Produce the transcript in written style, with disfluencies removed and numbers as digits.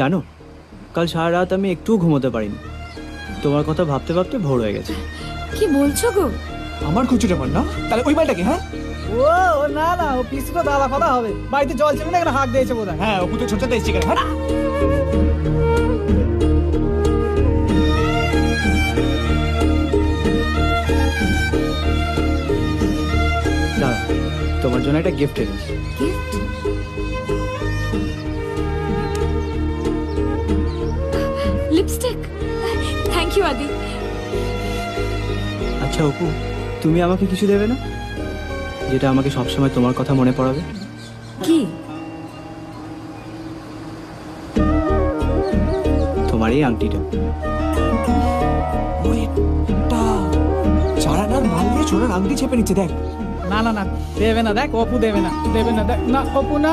জানো, কাল সারা রাত আমি একটুও ঘুমোতে পারিনি। তোমার কথা ভাবতে ভাবতে ভোর হয়ে গেছে। কি বলছো গো? আমার খুচুরে মার না, তাহলে ওই মালটাকে? হ্যাঁ ও না না, ও পিসি তো দাদা ফাদা হবে, বাড়িতে জল চেপে না এখানে হাঁক দিয়েছে বোধ হয়। হ্যাঁ, ও পুতো ছোটটা এসছে কেন? হ্যাঁ দাঁড়া, তোমার জন্য একটা গিফট এনেছি। গিফট? লিপস্টিক? থ্যাংক ইউ আদি। আচ্ছা অপু, তুমি আমাকে কিছু দেবে না, যেটা আমাকে সবসময় তোমার কথা মনে পড়াবে? কি? তোমার এই আংটিটা। ওইটা চারানার মাল দিয়ে ছোড়ার আংটি চেপে নিচ্ছে, দেখ। না না না, দেবে না, দেখ অপু দেবে না, দেবে না, দেখ না অপু না।